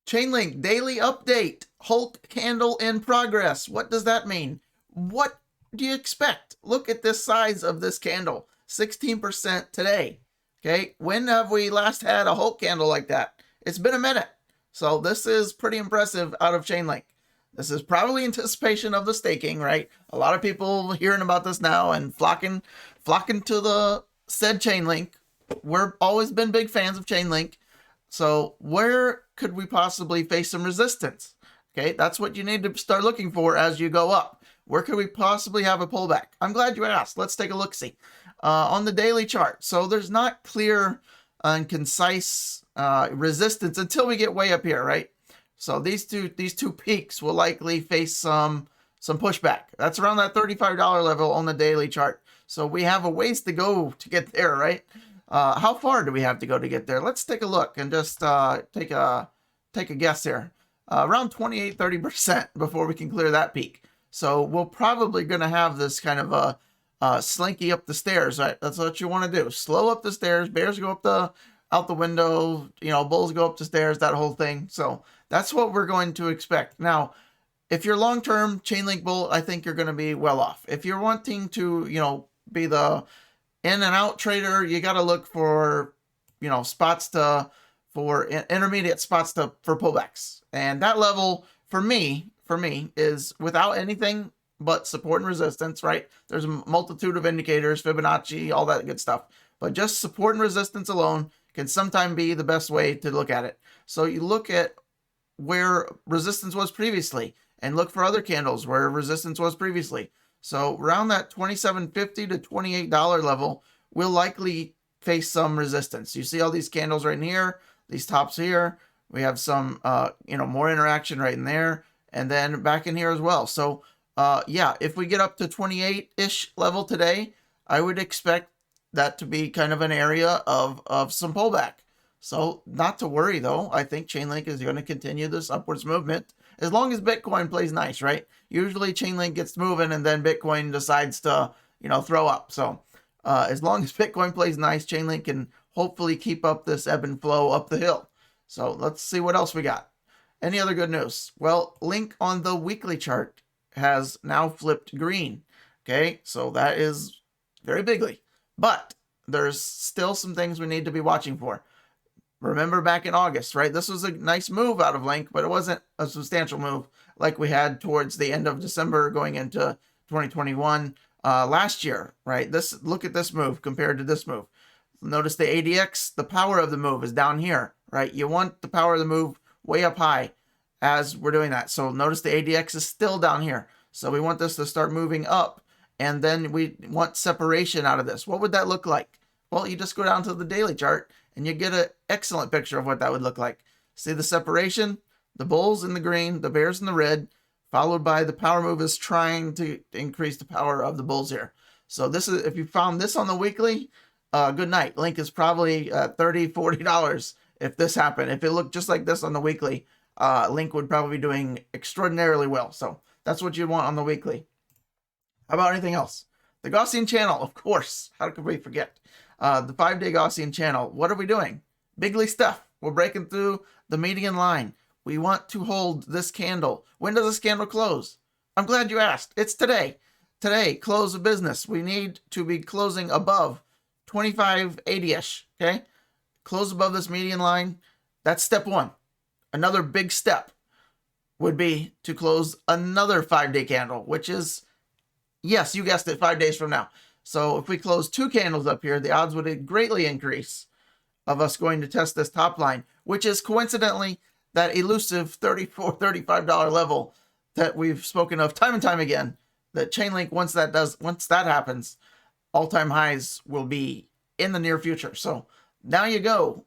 Chainlink daily update. Hulk candle in progress. What does that mean? What do you expect? Look at this size of this candle. 16% today. Okay, when have we last had a Hulk candle like that? It's been a minute. So this is pretty impressive out of Chainlink. This is probably anticipation of the staking, right? A lot of people hearing about this now and flocking to the said Chainlink. We've always been big fans of Chainlink. So where could we possibly face some resistance? Okay, that's what you need to start looking for as you go up. Where could we possibly have a pullback? I'm glad you asked. Let's take a look-see. On the daily chart. So there's not clear and concise resistance until we get way up here, right? So these two peaks will likely face some pushback. That's around that $35 level on the daily chart. So we have a ways to go to get there, right? How far do we have to go to get there? Let's take a look and just take a guess here. Around 28-30% before we can clear that peak. So we're probably going to have this kind of a slinky up the stairs, right? That's what you want to do. Slow up the stairs. Bears go up out the window. You know, bulls go up the stairs. That whole thing. So that's what we're going to expect. Now, if you're long-term Chainlink bull, I think you're going to be well off. If you're wanting to, you know, be the in and out trader, you got to look for, you know, intermediate spots for pullbacks. And that level for me is without anything but support and resistance, right? There's a multitude of indicators, Fibonacci, all that good stuff. But just support and resistance alone can sometimes be the best way to look at it. So you look at where resistance was previously and look for other candles where resistance was previously. So around that $27.50 to $28 level, we'll likely face some resistance. You see all these candles right in here, these tops here. We have some, more interaction right in there, and then back in here as well. So, yeah, if we get up to 28-ish level today, I would expect that to be kind of an area of some pullback. So not to worry, though. I think Chainlink is going to continue this upwards movement as long as Bitcoin plays nice, right? Usually Chainlink gets moving and then Bitcoin decides to, throw up. So as long as Bitcoin plays nice, Chainlink can hopefully keep up this ebb and flow up the hill. So let's see what else we got. Any other good news? Well, Link on the weekly chart has now flipped green. Okay, so that is very bigly. But there's still some things we need to be watching for. Remember back in August, right? This was a nice move out of Link, but it wasn't a substantial move like we had towards the end of December going into 2021 last year, right? Look at this move compared to this move. Notice the ADX, the power of the move is down here, right? You want the power of the move way up high as we're doing that. So notice the ADX is still down here. So we want this to start moving up, and then we want separation out of this. What would that look like? Well, you just go down to the daily chart and you get an excellent picture of what that would look like. See the separation? The bulls in the green, the bears in the red, followed by the power move is trying to increase the power of the bulls here. So this is, if you found this on the weekly, good night. Link is probably $30, $40 if this happened. If it looked just like this on the weekly, Link would probably be doing extraordinarily well. So that's what you want on the weekly. How about anything else? The Gaussian channel, of course. How could we forget? The 5-day Gaussian channel. What are we doing? Bigly stuff. We're breaking through the median line. We want to hold this candle. When does this candle close? I'm glad you asked. It's today. Today, close of business. We need to be closing above 25.80-ish, okay? Close above this median line. That's step one. Another big step would be to close another 5-day candle, which is, yes, you guessed it, 5 days from now. So if we close 2 candles up here, the odds would greatly increase of us going to test this top line, which is coincidentally that elusive $34, $35 level that we've spoken of time and time again. That Chainlink, once that happens, all-time highs will be in the near future. So now you go.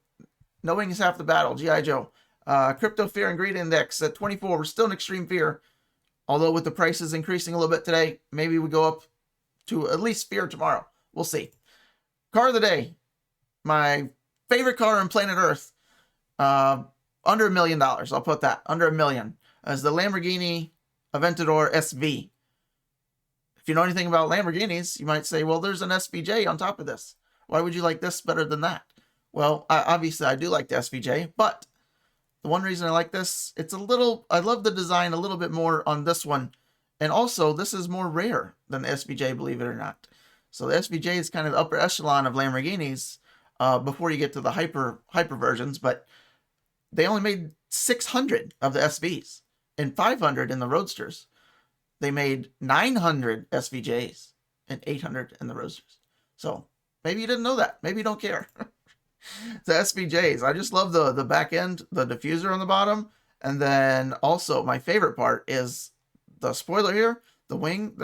Knowing is half the battle. G.I. Joe. Crypto Fear and Greed Index at 24. We're still in extreme fear. Although with the prices increasing a little bit today, maybe we go up to at least fear tomorrow. We'll see. Car of the day. My favorite car on planet Earth. Under $1 million. I'll put that. Under $1 million. As the Lamborghini Aventador Sv. If you know anything about Lamborghinis, you might say, well, there's an SVJ on top of this. Why would you like this better than that? Well, obviously I do like the SVJ, but one reason I like this, it's a little, I love the design a little bit more on this one. And also, this is more rare than the SVJ, believe it or not. So the SVJ is kind of the upper echelon of Lamborghinis before you get to the hyper versions, but they only made 600 of the SVs and 500 in the Roadsters. They made 900 SVJs and 800 in the Roadsters. So maybe you didn't know that. Maybe you don't care. The SVJs, I just love the back end, the diffuser on the bottom. And then also my favorite part is the spoiler here, the wing,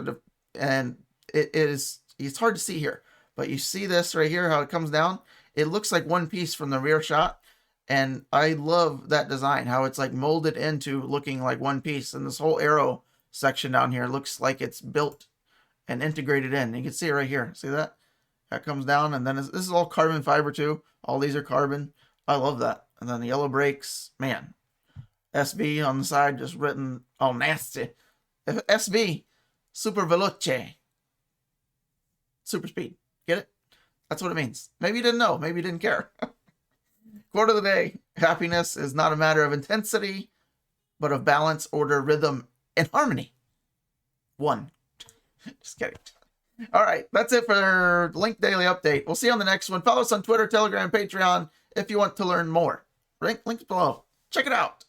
and it's hard to see here, but you see this right here, how it comes down. It looks like one piece from the rear shot. And I love that design, how it's like molded into looking like one piece. And this whole arrow section down here looks like it's built and integrated in. You can see it right here. See that? That comes down, and then this is all carbon fiber too. All these are carbon. I love that. And then the yellow brakes, man. SV on the side just written all nasty. SV, super veloce. Super speed. Get it? That's what it means. Maybe you didn't know. Maybe you didn't care. Quote of the day: happiness is not a matter of intensity, but of balance, order, rhythm, and harmony. One. Just kidding. All right, that's it for Link Daily Update. We'll see you on the next one. Follow us on Twitter, Telegram, Patreon if you want to learn more. Links below. Check it out.